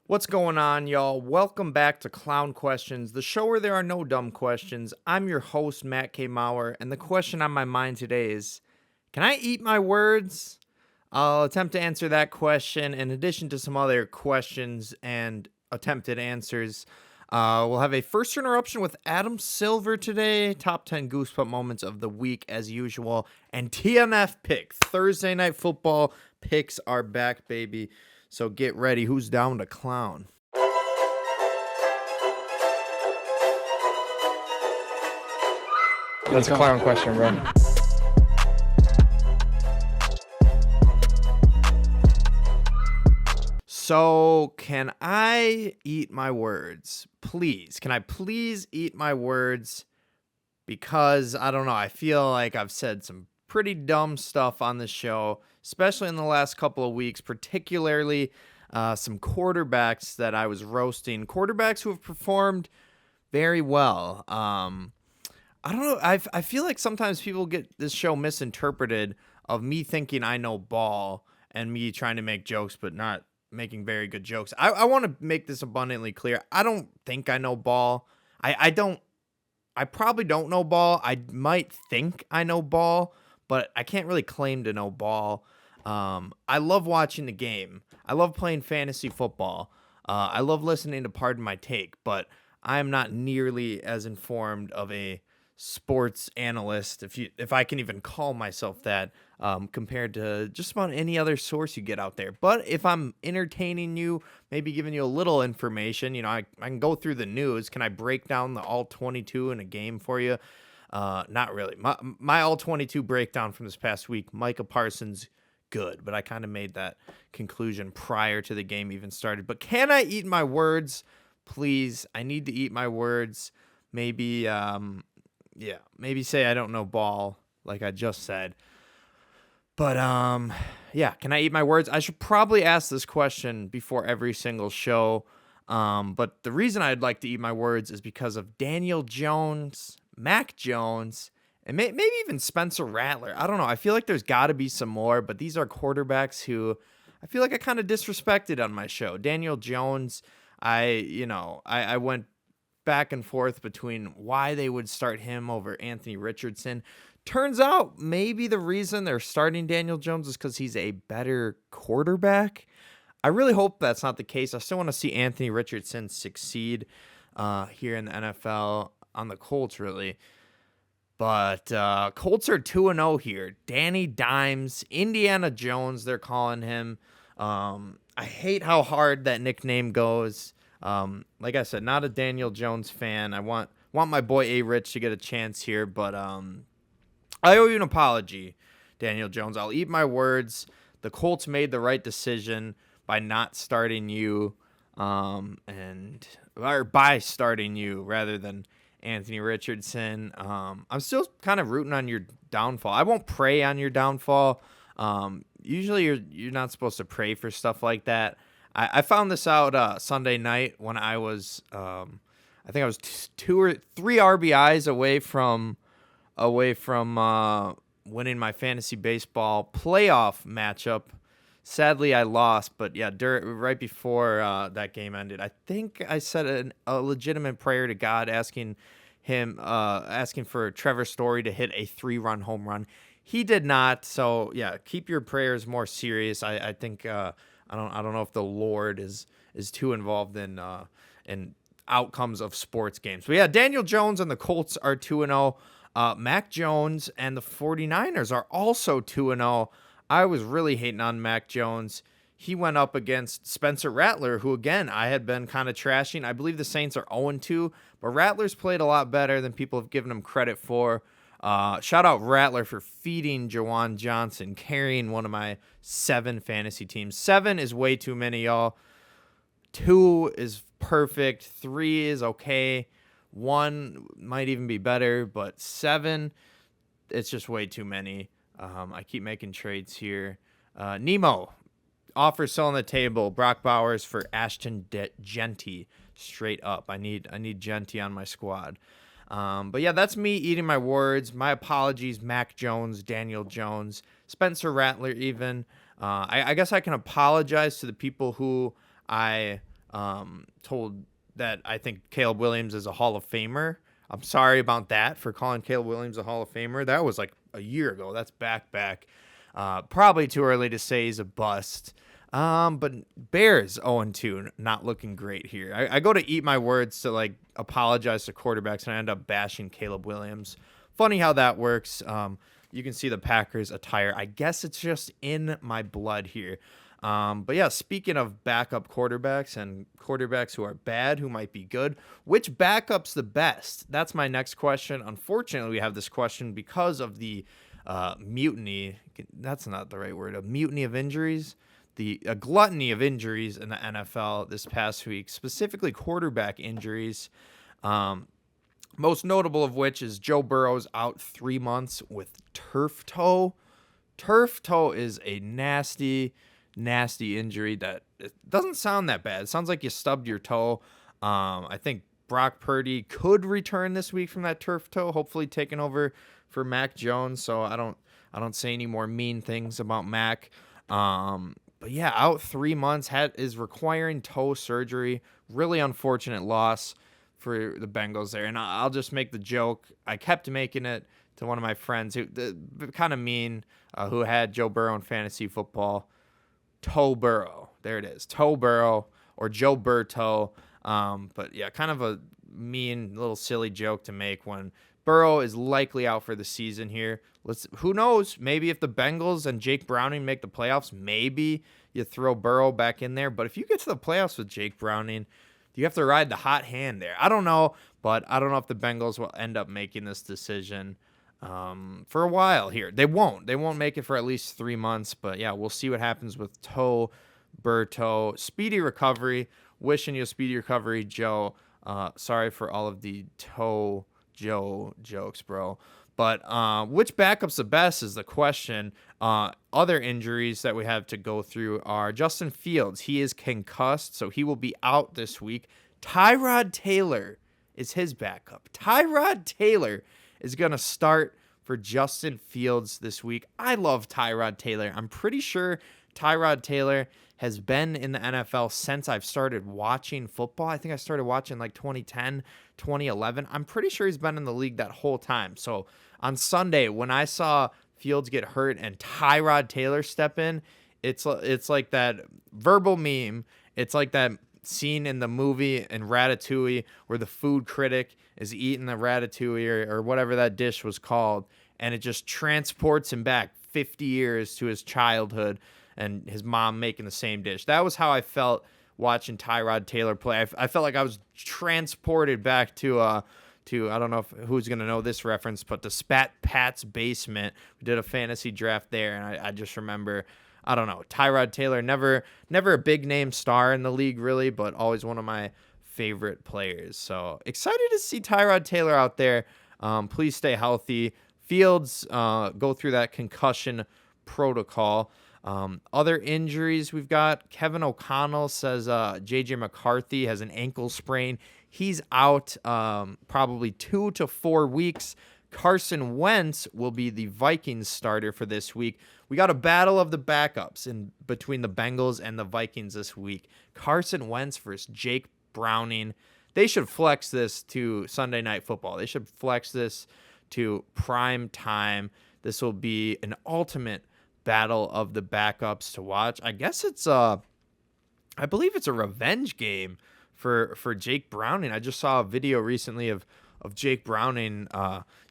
What's going on, y'all? Welcome back to Clown Questions, the show where there are no dumb questions. I'm your host, Matt K. Maurer, and the question on my mind today is, can I eat my words? I'll attempt to answer that question in addition to some other questions and attempted answers. We'll have a first interruption with Adam Silver today, top 10 Goosebump moments of the week as usual, and TNF Pick. Thursday Night Football picks are back, baby. So get ready. Who's down to clown? That's a clown question, bro. So, can I eat my words? Please. Can I please eat my words? Because, I don't know, I feel like I've said some pretty dumb stuff on the show, especially in the last couple of weeks, particularly some quarterbacks that I was roasting. Quarterbacks who have performed very well. I don't know. I feel like sometimes people get this show misinterpreted of me thinking I know ball and me trying to make jokes but not making very good jokes. I want to make this abundantly clear. I don't think I know ball. I probably don't know ball. I might think I know ball, but I can't really claim to know ball. I love watching the game. I love playing fantasy football. I love listening to Pardon My Take, but I am not nearly as informed of a sports analyst, if I can even call myself that, compared to just about any other source you get out there. But if I'm entertaining you, maybe giving you a little information, I can go through the news. Can I break down the all 22 in a game for you? Not really. My all 22 breakdown from this past week, Micah Parsons, good, but I kind of made that conclusion prior to the game even started. But can I eat my words? Please, I need to eat my words. Maybe maybe say I don't know ball like I just said. But can I eat my words? I should probably ask this question before every single show. But the reason I'd like to eat my words is because of Daniel Jones, Mac Jones, and maybe even Spencer Rattler. I don't know. I feel like there's got to be some more, but these are quarterbacks who I feel like I kind of disrespected on my show. Daniel Jones, I went back and forth between why they would start him over Anthony Richardson. Turns out maybe the reason they're starting Daniel Jones is because he's a better quarterback. I really hope that's not the case. I still want to see Anthony Richardson succeed here in the NFL on the Colts, really. But Colts are 2-0 here. Danny Dimes, Indiana Jones, they're calling him. I hate how hard that nickname goes. Like I said, not a Daniel Jones fan. I want my boy A. Rich to get a chance here, but I owe you an apology, Daniel Jones. I'll eat my words. The Colts made the right decision by not starting you, or by starting you rather than Anthony Richardson. I'm still kind of rooting on your downfall. I won't pray on your downfall. Usually you're not supposed to pray for stuff like that. I found this out Sunday night when I was, I think I was 2 or 3 RBIs away from winning my fantasy baseball playoff matchup. Sadly, I lost, but yeah, right before that game ended, I think I said a legitimate prayer to God, asking for Trevor Story to hit a 3-run home run. He did not. So yeah, keep your prayers more serious. I think I don't know if the Lord is too involved in outcomes of sports games. But yeah, Daniel Jones and the Colts are 2-0. Mac Jones and the 49ers are also 2-0. I was really hating on Mac Jones. He went up against Spencer Rattler, who, again, I had been kind of trashing. I believe the Saints are 0-2, but Rattler's played a lot better than people have given him credit for. Shout out Rattler for feeding Jawan Johnson, carrying one of my 7 fantasy teams. 7 is way too many, y'all. 2 is perfect. 3 is okay. 1 might even be better, but 7, it's just way too many. I keep making trades here. Nemo, offer still on the table. Brock Bowers for Ashton Genty, straight up. I need Genty on my squad. But yeah, that's me eating my words. My apologies, Mac Jones, Daniel Jones, Spencer Rattler even. I guess I can apologize to the people who I told that I think Caleb Williams is a Hall of Famer. I'm sorry about that for calling Caleb Williams a Hall of Famer. That was like a year ago. That's back. Probably too early to say he's a bust. But Bears 0-2, not looking great here. I go to eat my words to like apologize to quarterbacks, and I end up bashing Caleb Williams. Funny how that works. You can see the Packers attire. I guess it's just in my blood here. But yeah, speaking of backup quarterbacks and quarterbacks who are bad, who might be good, which backup's the best? That's my next question. Unfortunately, we have this question because of the mutiny. That's not the right word. A mutiny of injuries. A gluttony of injuries in the NFL this past week, specifically quarterback injuries. Most notable of which is Joe Burrow's out 3 months with turf toe. Turf toe is a nasty injury that it doesn't sound that bad. It sounds like you stubbed your toe. I think Brock Purdy could return this week from that turf toe, hopefully taking over for Mac Jones. So I don't say any more mean things about Mac. But yeah, out 3 months, is requiring toe surgery. Really unfortunate loss for the Bengals there. And I'll just make the joke. I kept making it to one of my friends who kind of mean, who had Joe Burrow in fantasy football. Toe Burrow. There it is. Toe Burrow or Joe Burrow. But yeah, kind of a mean little silly joke to make when Burrow is likely out for the season here. Who knows? Maybe if the Bengals and Jake Browning make the playoffs, maybe you throw Burrow back in there. But if you get to the playoffs with Jake Browning, you have to ride the hot hand there. I don't know, but I don't know if the Bengals will end up making this decision for a while here. They won't. They won't make it for at least 3 months. But yeah, we'll see what happens with Toe Burrow. Speedy recovery. Wishing you a speedy recovery, Joe. Sorry for all of the Toe Joe jokes, bro. But which backup's the best is the question. Other injuries that we have to go through are Justin Fields. He is concussed, so he will be out this week. Tyrod Taylor is his backup. Tyrod Taylor is going to start for Justin Fields this week. I love Tyrod Taylor. I'm pretty sure Tyrod Taylor has been in the NFL since I've started watching football. I think I started watching like 2010, 2011. I'm pretty sure he's been in the league that whole time. So on Sunday, when I saw Fields get hurt and Tyrod Taylor step in, it's like that verbal meme. It's like that scene in the movie in Ratatouille where the food critic is eating the ratatouille or whatever that dish was called, and it just transports him back 50 years to his childhood and his mom making the same dish. That was how I felt watching Tyrod Taylor play. I felt like I was transported back to I don't know who's going to know this reference, but the Spat Pat's basement. We did a fantasy draft there, and I just remember, I don't know, Tyrod Taylor, never a big name star in the league really, but always one of my favorite players. So excited to see Tyrod Taylor out there. Please stay healthy. Fields, go through that concussion protocol. Other injuries we've got, Kevin O'Connell says J.J. McCarthy has an ankle sprain. He's out probably 2 to 4 weeks. Carson Wentz will be the Vikings starter for this week. We got a battle of the backups in between the Bengals and the Vikings this week. Carson Wentz versus Jake Browning. They should flex this to Sunday Night Football. They should flex this to prime time. This will be an ultimate battle of the backups to watch. I guess I believe it's a revenge game for Jake Browning. I just saw a video recently of Jake Browning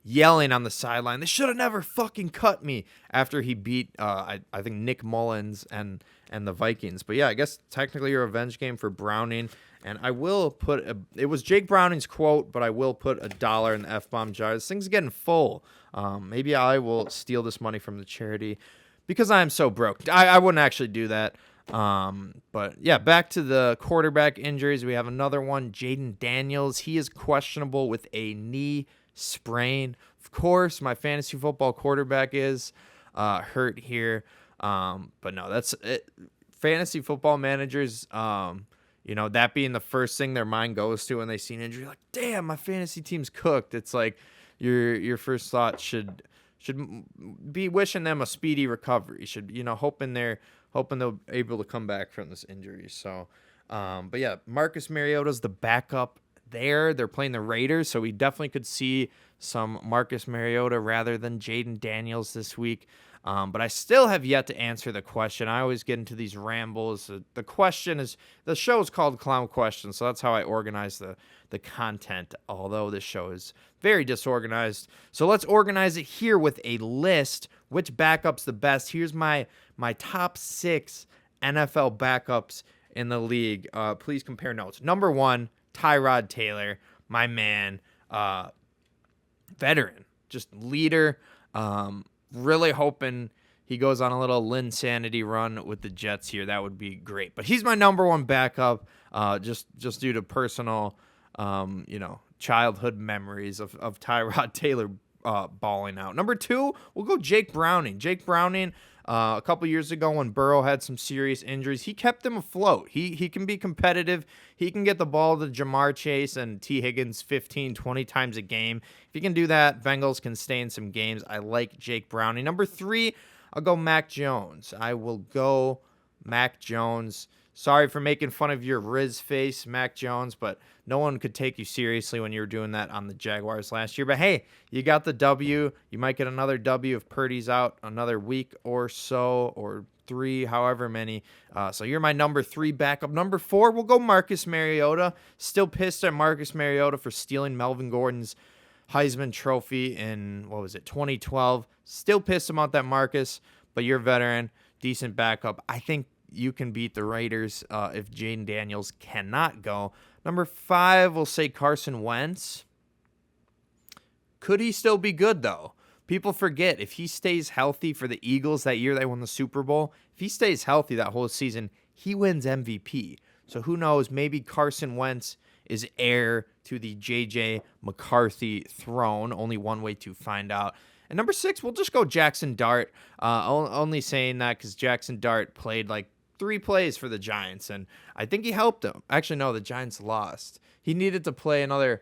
yelling on the sideline, "They should have never fucking cut me," after he beat I think Nick Mullins and the Vikings. But yeah, I guess technically a revenge game for Browning. And I will put it was Jake Browning's quote, but I will put $1 in the F-bomb jar. This thing's getting full. Maybe I will steal this money from the charity because I am so broke. I wouldn't actually do that. But yeah, back to the quarterback injuries. We have another one, Jaden Daniels. He is questionable with a knee sprain. Of course, my fantasy football quarterback is hurt here. But no, that's it. Fantasy football managers, that being the first thing their mind goes to when they see an injury, like, damn, my fantasy team's cooked. It's like your first thought should be wishing them a speedy recovery. Hoping they'll be able to come back from this injury. So But yeah, Marcus Mariota's the backup there. They're playing the Raiders, so we definitely could see some Marcus Mariota rather than Jaden Daniels this week. But I still have yet to answer the question. I always get into these rambles. The question is, the show is called Clown Questions, so that's how I organize the content, although this show is very disorganized. So let's organize it here with a list. Which backup's the best? Here's my top 6 NFL backups in the league. Please compare notes. Number 1, Tyrod Taylor, my man, veteran, just leader. Really hoping he goes on a little Linsanity run with the Jets here. That would be great. But he's my number 1 backup, just due to personal, childhood memories of Tyrod Taylor balling out. Number 2, we'll go Jake Browning. Jake Browning, a couple years ago when Burrow had some serious injuries, he kept them afloat. He can be competitive. He can get the ball to Jamar Chase and T. Higgins 15, 20 times a game. If he can do that, Bengals can stay in some games. I like Jake Browning. Number 3, I'll go Mac Jones. I will go Mac Jones. Sorry for making fun of your Riz face, Mac Jones, but no one could take you seriously when you were doing that on the Jaguars last year. But hey, you got the W. You might get another W if Purdy's out another week or so, or 3, however many. So you're my number 3 backup. Number 4, we'll go Marcus Mariota. Still pissed at Marcus Mariota for stealing Melvin Gordon's Heisman Trophy in, 2012. Still pissed about that, Marcus, but you're a veteran, decent backup. I think you can beat the Raiders if Jaden Daniels cannot go. Number 5, we'll say Carson Wentz. Could he still be good, though? People forget, if he stays healthy for the Eagles that year they won the Super Bowl, if he stays healthy that whole season, he wins MVP. So who knows, maybe Carson Wentz is heir to the J.J. McCarthy throne. Only one way to find out. And number 6, we'll just go Jackson Dart. Only saying that because Jackson Dart played like 3 plays for the Giants, and I think he helped them. Actually, no, the Giants lost. He needed to play another,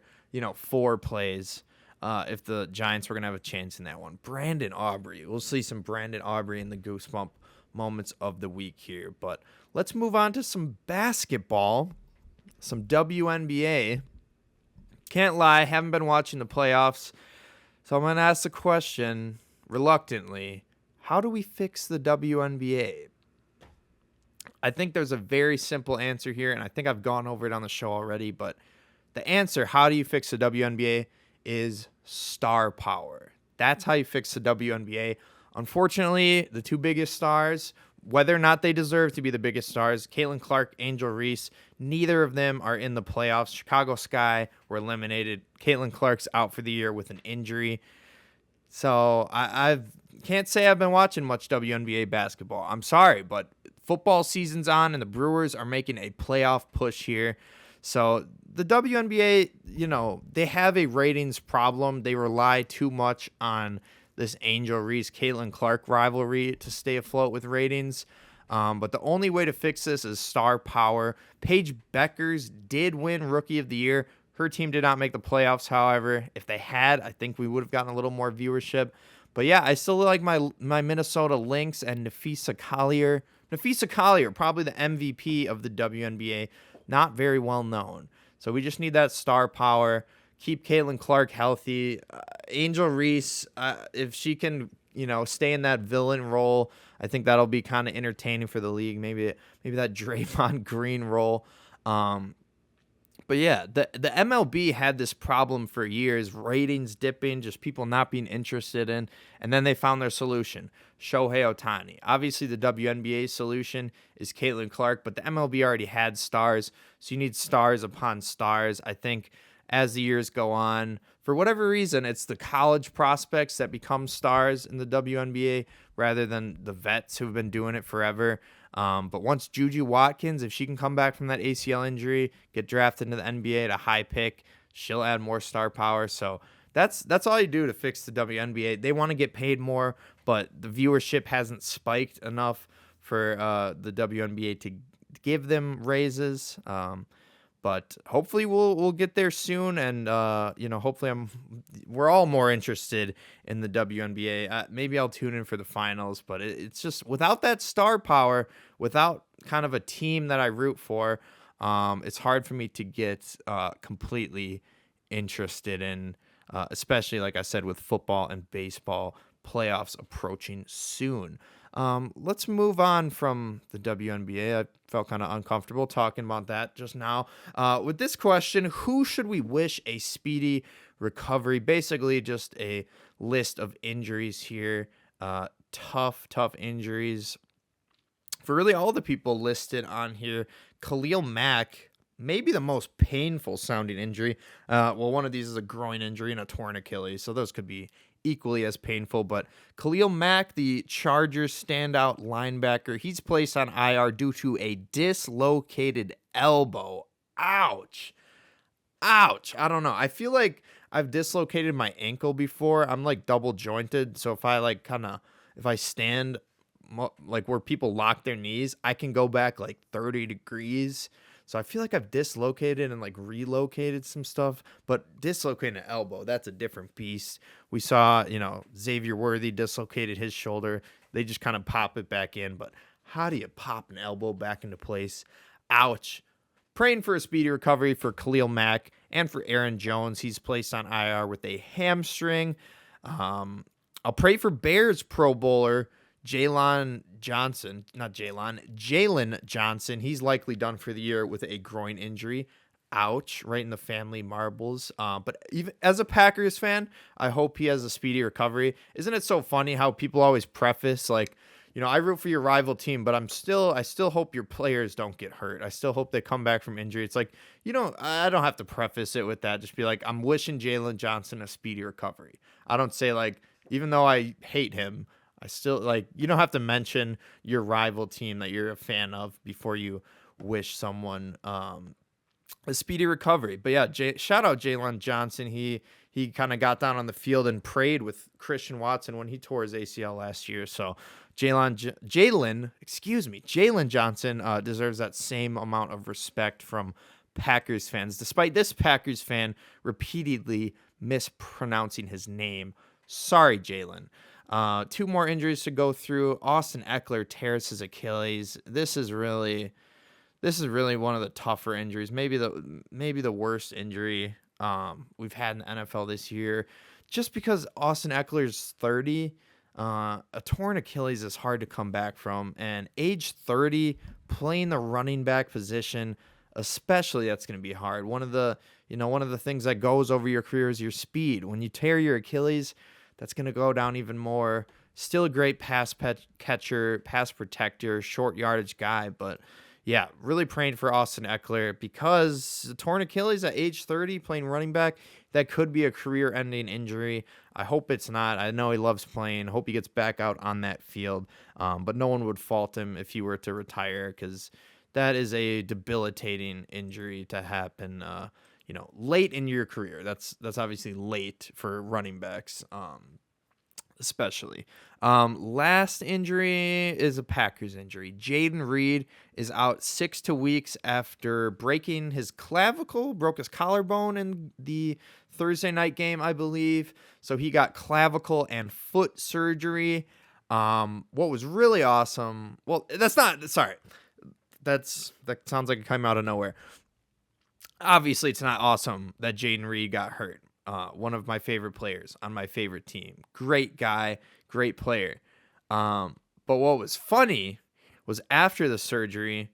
4 plays if the Giants were going to have a chance in that one. Brandon Aubrey. We'll see some Brandon Aubrey in the Goosebump moments of the week here. But let's move on to some basketball, some WNBA. Can't lie, haven't been watching the playoffs, so I'm going to ask the question, reluctantly, how do we fix the WNBA? I think there's a very simple answer here, and I think I've gone over it on the show already, but the answer, how do you fix the WNBA, is star power. That's how you fix the WNBA. Unfortunately, the 2 biggest stars, whether or not they deserve to be the biggest stars, Caitlin Clark, Angel Reese, neither of them are in the playoffs. Chicago Sky were eliminated. Caitlin Clark's out for the year with an injury. So I can't say I've been watching much WNBA basketball. I'm sorry, but football season's on, and the Brewers are making a playoff push here. So the WNBA, they have a ratings problem. They rely too much on this Angel Reese, Caitlin Clark rivalry to stay afloat with ratings. But the only way to fix this is star power. Paige Beckers did win Rookie of the Year. Her team did not make the playoffs, however. If they had, I think we would have gotten a little more viewership. But yeah, I still like my Minnesota Lynx and Nafisa Collier. Nafisa Collier, probably the MVP of the WNBA. Not very well known. So we just need that star power. Keep Caitlin Clark healthy. Angel Reese, if she can, stay in that villain role, I think that'll be kind of entertaining for the league. Maybe that Draymond Green role. But yeah, the MLB had this problem for years, ratings dipping, just people not being interested in, and then they found their solution, Shohei Ohtani. Obviously, the WNBA solution is Caitlin Clark, but the MLB already had stars, so you need stars upon stars. I think as the years go on, for whatever reason, it's the college prospects that become stars in the WNBA rather than the vets who've been doing it forever. But once Juju Watkins, if she can come back from that ACL injury, get drafted into the NBA at a high pick, she'll add more star power. So that's all you do to fix the WNBA. They want to get paid more, but the viewership hasn't spiked enough for the WNBA to give them raises. But hopefully we'll get there soon, and hopefully we're all more interested in the WNBA. Maybe I'll tune in for the finals, but it's just without that star power, without kind of a team that I root for, It's hard for me to get completely interested in, especially like I said, with football and baseball playoffs approaching soon. Let's move on from the WNBA. I felt kind of uncomfortable talking about that just now. With this question, who should we wish a speedy recovery? Basically, just a list of injuries here. Tough injuries for really all the people listed on here. Khalil Mack, maybe the most painful sounding injury. Well, one of these is a groin injury and a torn Achilles, so those could be equally as painful. But Khalil Mack, the Chargers standout linebacker, he's placed on IR due to a dislocated elbow. Ouch. Ouch. I don't know. I feel like I've dislocated my ankle before. I'm like double jointed. So if I stand like where people lock their knees, I can go back like 30 degrees. So I feel like I've dislocated and like relocated some stuff, but dislocating an elbow, that's a different beast. We saw, Xavier Worthy dislocated his shoulder. They just kind of pop it back in, but how do you pop an elbow back into place? Ouch. Praying for a speedy recovery for Khalil Mack and for Aaron Jones. He's placed on IR with a hamstring. I'll pray for Bears Pro Bowler Jalen Johnson. He's likely done for the year with a groin injury. Ouch, right in the family marbles. But even as a Packers fan, I hope he has a speedy recovery. Isn't it so funny how people always preface like, I root for your rival team, but I still hope your players don't get hurt. I still hope they come back from injury. It's like, I don't have to preface it with that. Just be like, I'm wishing Jalen Johnson a speedy recovery. I don't say like, even though I hate him, I still like, you don't have to mention your rival team that you're a fan of before you wish someone a speedy recovery. But yeah, shout out Jalen Johnson. He kind of got down on the field and prayed with Christian Watson when he tore his ACL last year. So Jalen Johnson deserves that same amount of respect from Packers fans, despite this Packers fan repeatedly mispronouncing his name. Sorry, Jalen. Two more injuries to go through. Austin Eckler tears his Achilles. This is really one of the tougher injuries. Maybe the worst injury we've had in the NFL this year. Just because Austin Eckler's 30, a torn Achilles is hard to come back from, and age 30, playing the running back position, especially, that's going to be hard. One of the things that goes over your career is your speed. When you tear your Achilles, that's going to go down even more. Still a great pass catcher, pass protector, short yardage guy, but yeah, really praying for Austin Eckler because the torn Achilles at age 30 playing running back, that could be a career-ending injury. I hope it's not. I know he loves playing. Hope he gets back out on that field, but no one would fault him if he were to retire because that is a debilitating injury to happen late in your career. That's obviously late for running backs, especially. Last injury is a Packers injury. Jaden Reed is out 6 to 2 weeks after breaking his clavicle, broke his collarbone in the Thursday night game, I believe. So he got clavicle and foot surgery. What was really awesome, that sounds like it came out of nowhere. Obviously, it's not awesome that Jaden Reed got hurt. One of my favorite players on my favorite team. Great guy, great player. But what was funny was after the surgery,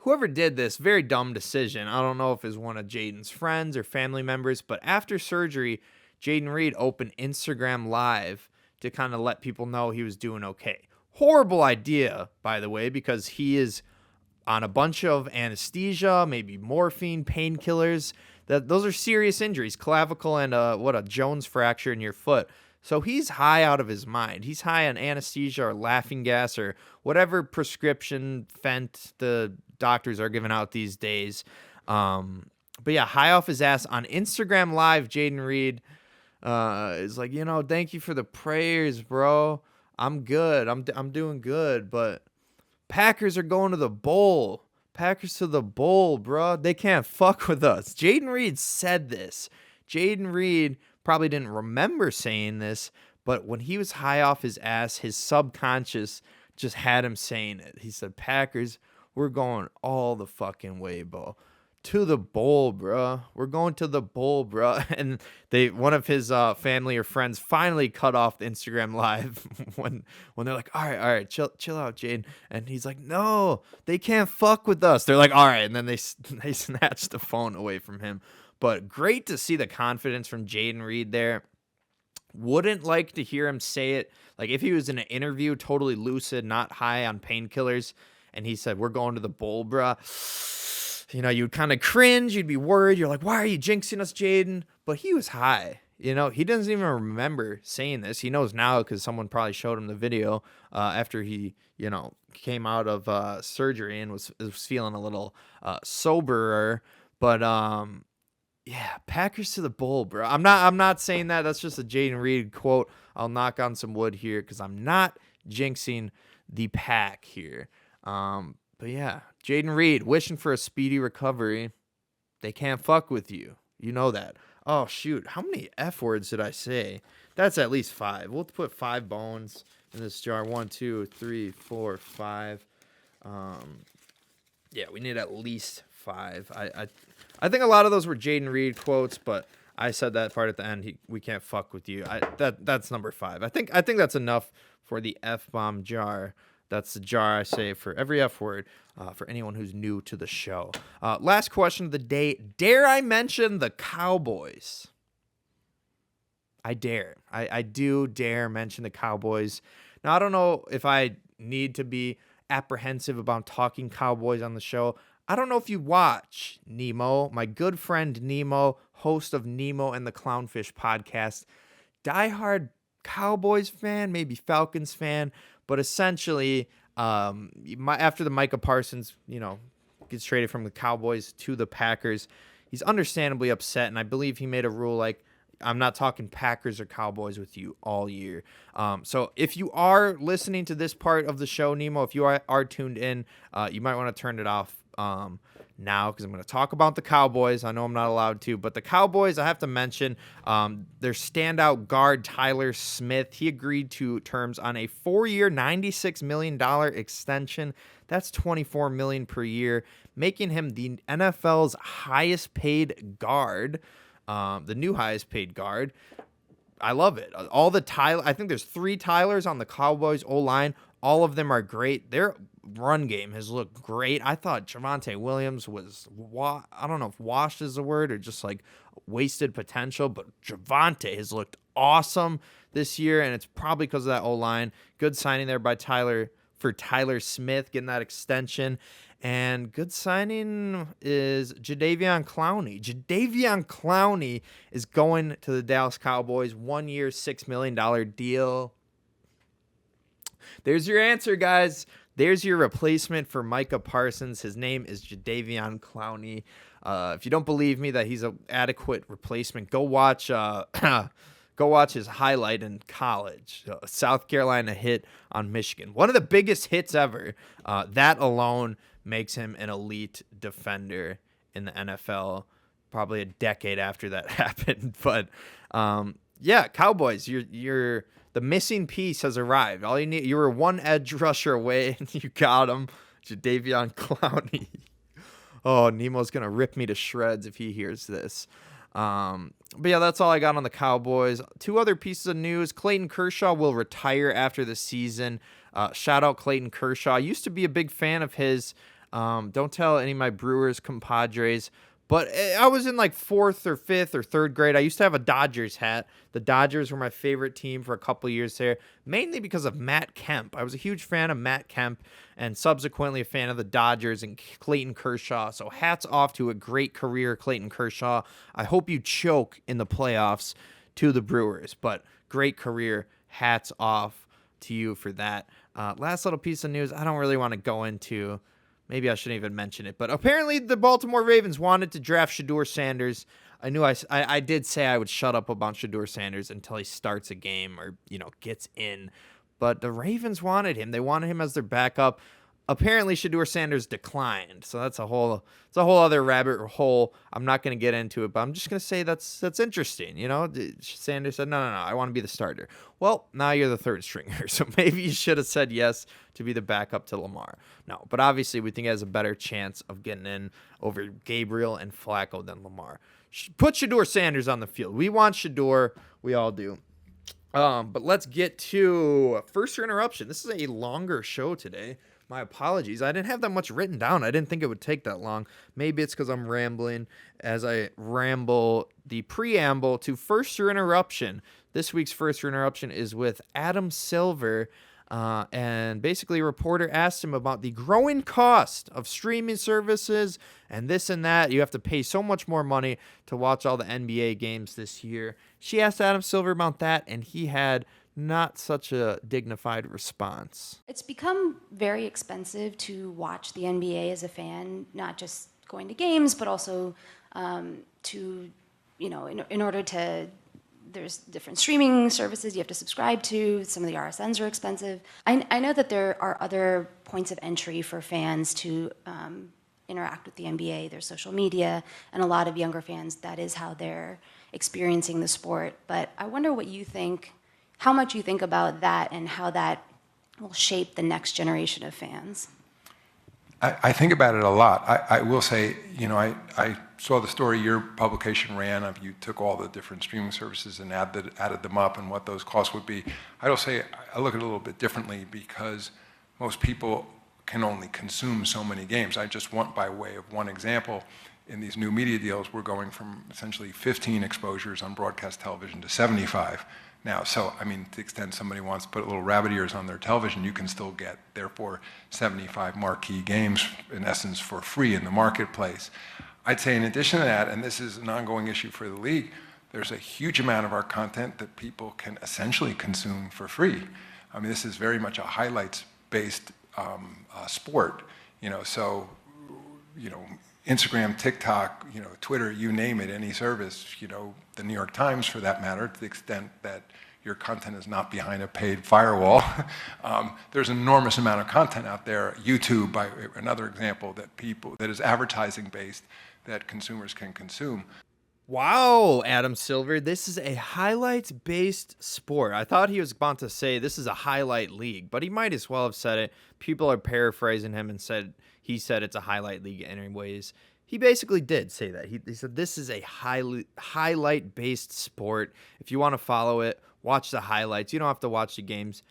whoever did this, very dumb decision. I don't know if it was one of Jaden's friends or family members, but after surgery, Jaden Reed opened Instagram Live to kind of let people know he was doing okay. Horrible idea, by the way, because he is on a bunch of anesthesia, maybe morphine, painkillers. Those are serious injuries, clavicle and a Jones fracture in your foot. So he's high out of his mind. He's high on anesthesia or laughing gas or whatever prescription fent the doctors are giving out these days. But yeah, high off his ass on Instagram Live. Jaden Reed is like, thank you for the prayers, bro. I'm good. I'm doing good, but Packers are going to the bowl. Packers to the bowl, bro. They can't fuck with us. Jaden Reed said this. Jaden Reed probably didn't remember saying this, but when he was high off his ass, his subconscious just had him saying it. He said, Packers, We're going all the fucking way, bro. To the bowl, bro. We're going to the bowl, bro. And one of his family or friends finally cut off the Instagram live when they're like, all right, chill out, Jaden. And he's like, no, they can't fuck with us. They're like, all right, and then they snatched the phone away from him. But great to see the confidence from Jaden Reed there. Wouldn't like to hear him say it. Like if he was in an interview, totally lucid, not high on painkillers, and he said, we're going to the bowl, bruh. You'd kind of cringe. You'd be worried. You're like, why are you jinxing us, Jaden? But he was high. He doesn't even remember saying this. He knows now because someone probably showed him the video after he, came out of surgery and was feeling a little soberer. But yeah, Packers to the bowl, bro. I'm not saying that. That's just a Jaden Reed quote. I'll knock on some wood here because I'm not jinxing the Pack here. But yeah, Jaden Reed wishing for a speedy recovery. They can't fuck with you. You know that. Oh, shoot. How many F words did I say? That's at least 5. We'll put 5 bones in this jar. 1, 2, 3, 4, 5. Yeah, we need at least 5. I think a lot of those were Jaden Reed quotes, but I said that part at the end. We can't fuck with you. That's number 5. I think that's enough for the F-bomb jar. That's the jar I say for every F word for anyone who's new to the show. Last question of the day. Dare I mention the Cowboys? I dare. I do dare mention the Cowboys. Now, I don't know if I need to be apprehensive about talking Cowboys on the show. I don't know if you watch Nemo, my good friend Nemo, host of Nemo and the Clownfish podcast. Diehard Cowboys fan, maybe Falcons fan. But essentially, after the Micah Parsons, gets traded from the Cowboys to the Packers, he's understandably upset, and I believe he made a rule like, I'm not talking Packers or Cowboys with you all year. So if you are listening to this part of the show, Nemo, if you are tuned in, you might want to turn it off now because I'm going to talk about the Cowboys. I know I'm not allowed to, but the Cowboys, I have to mention their standout guard, Tyler Smith. He agreed to terms on a 4-year, $96 million extension. That's $24 million per year, making him the NFL's highest paid guard, the new highest paid guard. I love it. I think there's 3 Tylers on the Cowboys O-line. All of them are great. Their run game has looked great. I thought Javonte Williams was, I don't know if washed is a word or just like wasted potential, but Javonte has looked awesome this year, and it's probably because of that O-line. Good signing there by Tyler Smith, getting that extension. And good signing is Jadeveon Clowney. Jadeveon Clowney is going to the Dallas Cowboys. 1 year, $6 million deal. There's your answer, guys. There's your replacement for Micah Parsons. His name is Jadeveon Clowney. If you don't believe me that he's an adequate replacement, go watch his highlight in college. South Carolina hit on Michigan. One of the biggest hits ever. That alone makes him an elite defender in the NFL. Probably a decade after that happened. But yeah, Cowboys, you're the missing piece has arrived. All you need, you were one edge rusher away, and you got him, Jadeveon Clowney. Oh, Nemo's gonna rip me to shreds if he hears this. But yeah, that's all I got on the Cowboys. 2 other pieces of news. Clayton Kershaw will retire after the season. Shout out Clayton Kershaw. I used to be a big fan of his. Don't tell any of my Brewers compadres. But I was in like 4th or 5th or 3rd grade. I used to have a Dodgers hat. The Dodgers were my favorite team for a couple of years there, mainly because of Matt Kemp. I was a huge fan of Matt Kemp and subsequently a fan of the Dodgers and Clayton Kershaw. So hats off to a great career, Clayton Kershaw. I hope you choke in the playoffs to the Brewers, but great career. Hats off to you for that. Last little piece of news I don't really want to go into. Maybe I shouldn't even mention it, but apparently the Baltimore Ravens wanted to draft Shedeur Sanders. I knew I did say I would shut up about Shedeur Sanders until he starts a game or, gets in, but the Ravens wanted him. They wanted him as their backup. apparently Shedeur Sanders declined. So it's a whole other rabbit hole. I'm not going to get into it, but I'm just going to say that's interesting. Sanders said, no, I want to be the starter. Well, now you're the third stringer. So maybe you should have said yes to be the backup to Lamar. No, but obviously we think he has a better chance of getting in over Gabriel and Flacco than Lamar. Put Shedeur Sanders on the field. We want Shedeur. We all do. But let's get to first interruption. This is a longer show today. My apologies. I didn't have that much written down. I didn't think it would take that long. Maybe it's because I'm rambling as I ramble the preamble to first interruption. This week's first interruption is with Adam Silver. And basically a reporter asked him about the growing cost of streaming services and this and that. You have to pay so much more money to watch all the NBA games this year. She asked Adam Silver about that, and he had not such a dignified response. It's become very expensive to watch the NBA as a fan, not just going to games, but also in order to, there's different streaming services you have to subscribe to. Some of the RSNs are expensive. I know that there are other points of entry for fans to interact with the NBA. There's social media, and a lot of younger fans, that is how they're experiencing the sport. But I wonder what you think, how much you think about that and how that will shape the next generation of fans. I think about it a lot. I will say, I saw the story your publication ran of you took all the different streaming services and added them up and what those costs would be. I will say I look at it a little bit differently because most people can only consume so many games. I just want, by way of one example, in these new media deals, we're going from essentially 15 exposures on broadcast television to 75. Now, so, to the extent somebody wants to put little rabbit ears on their television, you can still get, therefore, 75 marquee games, in essence, for free in the marketplace. I'd say in addition to that, and this is an ongoing issue for the league, there's a huge amount of our content that people can essentially consume for free. This is very much a highlights-based sport. Instagram, TikTok, Twitter, you name it, any service, the New York Times for that matter, to the extent that your content is not behind a paid firewall. There's an enormous amount of content out there. YouTube, by another example, that is advertising based that consumers can consume. Wow, Adam Silver, this is a highlights-based sport. I thought he was about to say this is a highlight league, but he might as well have said it. People are paraphrasing him and he said it's a highlight league anyways. He basically did say that. He said this is a highlight-based sport. If you want to follow it, watch the highlights. You don't have to watch the games.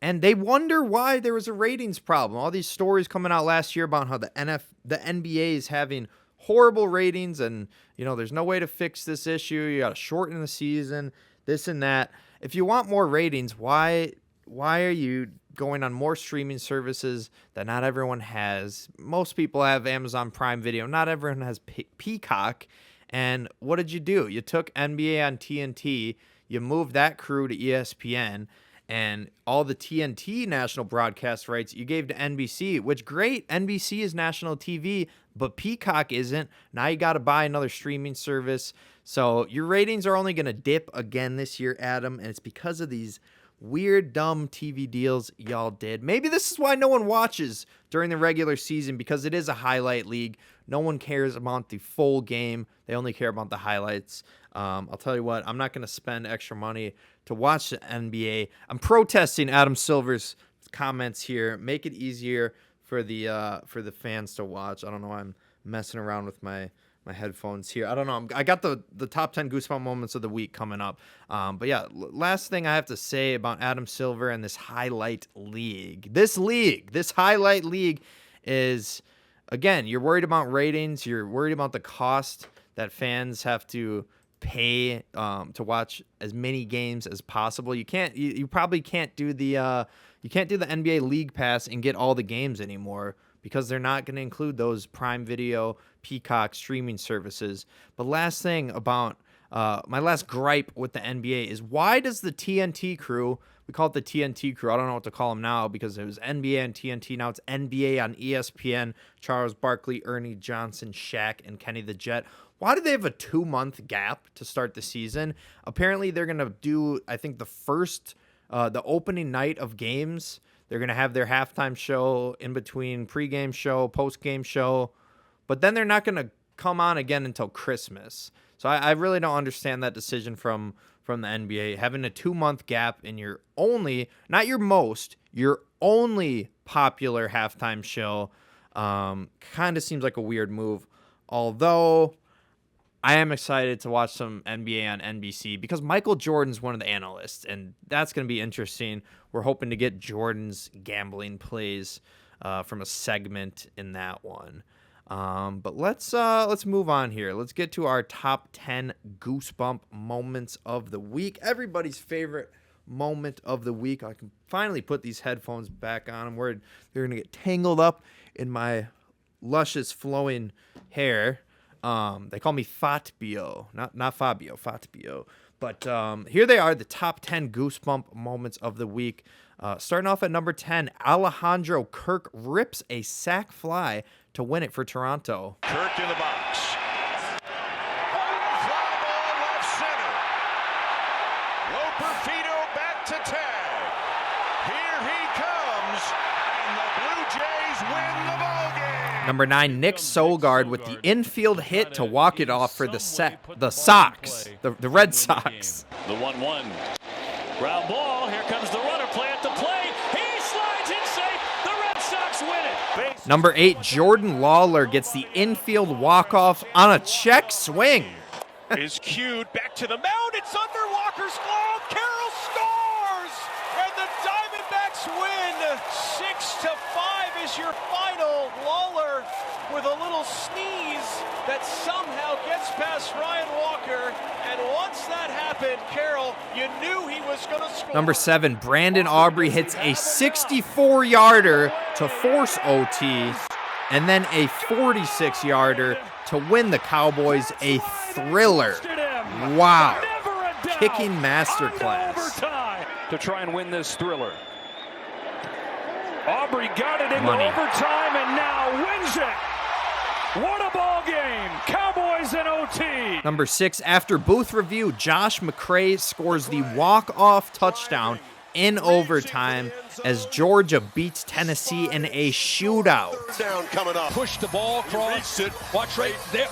And they wonder why there was a ratings problem. All these stories coming out last year about how the NBA is having horrible ratings and, there's no way to fix this issue. You got to shorten the season, this and that. If you want more ratings, why are you going on more streaming services that not everyone has? Most people have Amazon Prime Video. Not everyone has Peacock. And what did you do? You took NBA on TNT. You moved that crew to ESPN. And all the TNT national broadcast rights you gave to NBC, which great, NBC is national TV, but Peacock isn't. Now you got to buy another streaming service. So your ratings are only going to dip again this year, Adam, and it's because of these weird, dumb TV deals y'all did. Maybe this is why no one watches during the regular season, because it is a highlight league. No one cares about the full game. They only care about the highlights. I'll tell you what, I'm not going to spend extra money to watch the NBA. I'm protesting Adam Silver's comments here. Make it easier for the fans to watch. I don't know. I'm messing around with my headphones here. I don't know. I got the top 10 Goosebump moments of the week coming up. But yeah, last thing I have to say about Adam Silver and this highlight league. This highlight league is, again, you're worried about ratings. You're worried about the cost that fans have to pay to watch as many games as possible. You probably can't do the NBA League Pass and get all the games anymore, because they're not going to include those Prime Video, Peacock streaming services. But last thing about my last gripe with the NBA is, why does the TNT crew, we call it the TNT crew, I don't know what to call them now because it was NBA on TNT, now it's NBA on ESPN, Charles Barkley, Ernie Johnson, Shaq, and Kenny the Jet. Why do they have a 2-month gap to start the season? Apparently they're going to do, I think, the opening night of games. They're going to have their halftime show in between pregame show, postgame show, but then they're not going to come on again until Christmas. So I really don't understand that decision from the NBA, having a 2-month gap in your only, not your most, your only popular halftime show. Kind of seems like a weird move, although I am excited to watch some NBA on NBC because Michael Jordan's one of the analysts, and that's going to be interesting. We're hoping to get Jordan's gambling plays from a segment in that one. But let's move on here. Let's get to our top 10 Goosebump moments of the week. Everybody's favorite moment of the week. I can finally put these headphones back on. I'm worried they're going to get tangled up in my luscious flowing hair. They call me Fatbio, not Fabio, Fatbio. But here they are, the top 10 Goosebump moments of the week. Starting off at number 10, Alejandro Kirk rips a sack fly to win it for Toronto. Kirk in the box. Fly ball left center. Loper Fido back to tag. Here he comes, and the Blue Jays win the ballgame. Number 9, Nick Sogard with the infield hit to walk it off for the Sox, the Red Sox. The 1-1. Ground ball. Here comes the runner. Play at the plate. He slides in safe. The Red Sox win it. Number 8, Jordan Lawler gets the infield walk-off on a check swing. Is cued back to the mound. It's under Walker's glove. Carroll scores, and the Diamondbacks win. 6-5 is your final. Lawler with a little sneeze that somehow gets past Ryan Walker, and once that happened, Carroll, you knew he was going to score. Number 7, Brandon Aubrey hits a 64-yarder to force OT, and then a 46-yarder to win the Cowboys a thriller. Wow. Kicking masterclass. To try and win this thriller. Aubrey got it into Money. overtime and now wins it. What a ball game. Cowboys in OT. Number 6, after booth review, Josh McCray scores the walk-off touchdown in overtime as Georgia beats Tennessee in a shootout. Down coming up. Push the ball across. Watch right there.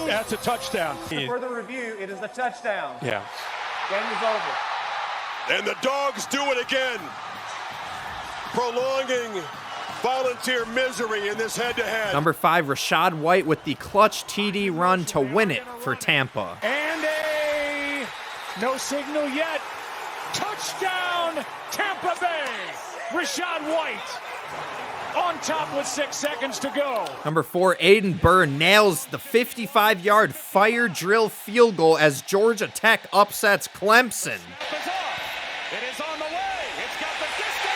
That's a touchdown. Further review, it is a touchdown. Yeah. Game is over. And the Dogs do it again. Prolonging Volunteer misery in this head-to-head. Number 5, Rashad White with the clutch TD run to win it for Tampa. And no signal yet. Touchdown, Tampa Bay. Rashad White on top with 6 seconds to go. Number 4, Aiden Burr nails the 55-yard fire drill field goal as Georgia Tech upsets Clemson. It's off. It is on the way. It's got the distance.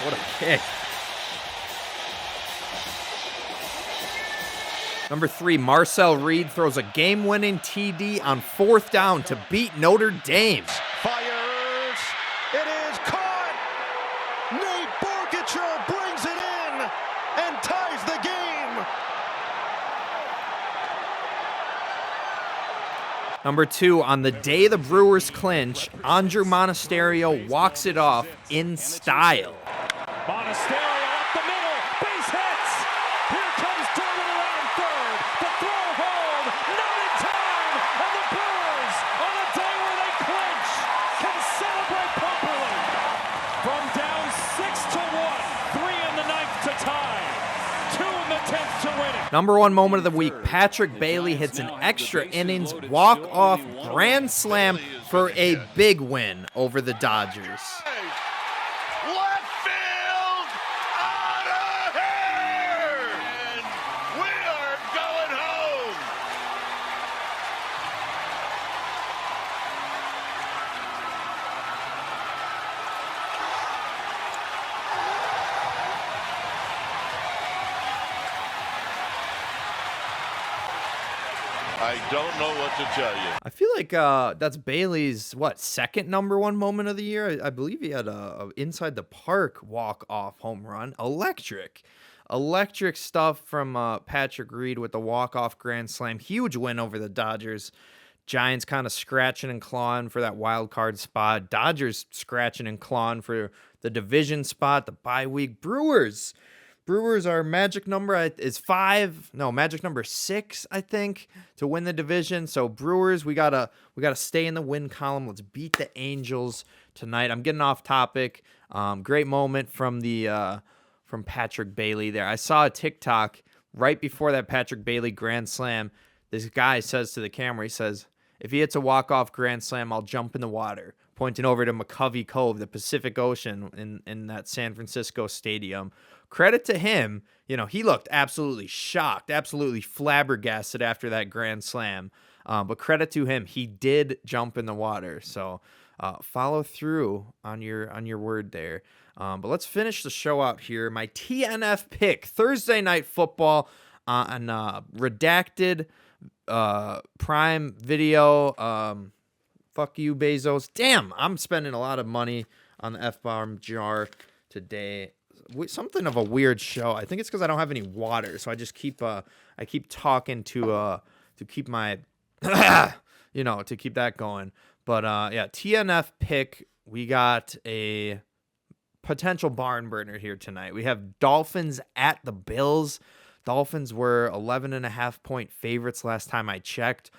What a kick. Number 3, Marcel Reed throws a game-winning TD on 4th down to beat Notre Dame. Fires. It is caught. Nate Borgetcher brings it in and ties the game. Number 2, on the day the Brewers clinch, Andrew Monasterio walks it off in style. Monasterio up the middle. Base hits. Here comes Dorman around third. The throw home. Not in time. And the Brewers, on a day where they clinch, can celebrate properly. From down 6-1. 3 in the 9th to tie. 2 in the 10th to win it. Number 1 moment of the week, Patrick Bailey hits an extra innings walk-off grand slam for a big win over the Dodgers. Left field. Out of here. And we are going home. I don't know what to tell you. I feel like that's Bailey's, second number 1 moment of the year? I believe he had a inside the park walk-off home run. Electric. electric stuff from Patrick Reed with the walk-off grand slam. Huge win over the Dodgers. Giants kind of scratching and clawing for that wild card spot. Dodgers scratching and clawing for the division spot, the bye week. Brewers our magic number is 5. No, magic number 6, I think, to win the division. So Brewers, we gotta stay in the win column. Let's beat the Angels tonight. I'm getting off topic. Great moment from Patrick Bailey there. I saw a TikTok right before that Patrick Bailey grand slam. This guy says to the camera, he says, "If he hits a walk-off grand slam, I'll jump in the water," pointing over to McCovey Cove, the Pacific Ocean in that San Francisco stadium. Credit to him. He looked absolutely shocked, absolutely flabbergasted after that grand slam. But credit to him, he did jump in the water. So follow through on your word there. But let's finish the show out here. My TNF pick, Thursday Night Football on redacted Prime Video. Fuck you, Bezos. Damn, I'm spending a lot of money on the F-bomb jar today. Something of a weird show. I think it's because I don't have any water, so I just keep talking to keep my to keep that going. But yeah, TNF pick. We got a potential barn burner here tonight. We have Dolphins at the Bills. Dolphins were 11.5-point favorites last time I checked.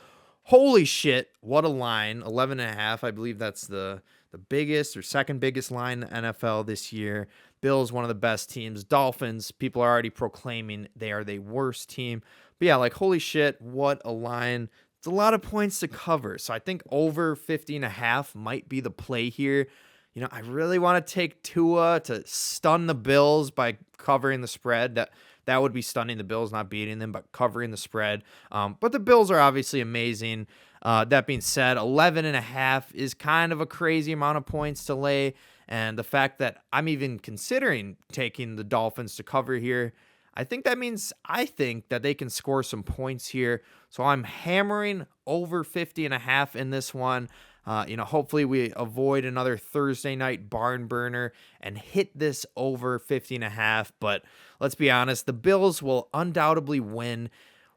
Holy shit, what a line. 11.5. I believe that's the biggest or second biggest line in the NFL this year. Bills, one of the best teams. Dolphins, people are already proclaiming they are the worst team. But yeah, holy shit, what a line. It's a lot of points to cover. So I think over 50.5 might be the play here. I really want to take Tua to stun the Bills by covering the spread. That would be stunning the Bills, not beating them, but covering the spread. But the Bills are obviously amazing. That being said, 11.5 is kind of a crazy amount of points to lay. And the fact that I'm even considering taking the Dolphins to cover here, I think that they can score some points here. So I'm hammering over 50.5 in this one. Hopefully we avoid another Thursday night barn burner and hit this over 50.5. But let's be honest, the Bills will undoubtedly win,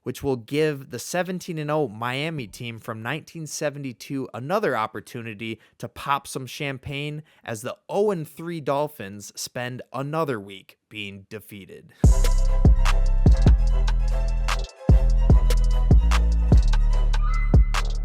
which will give the 17-0 Miami team from 1972 another opportunity to pop some champagne as the 0-3 Dolphins spend another week being defeated.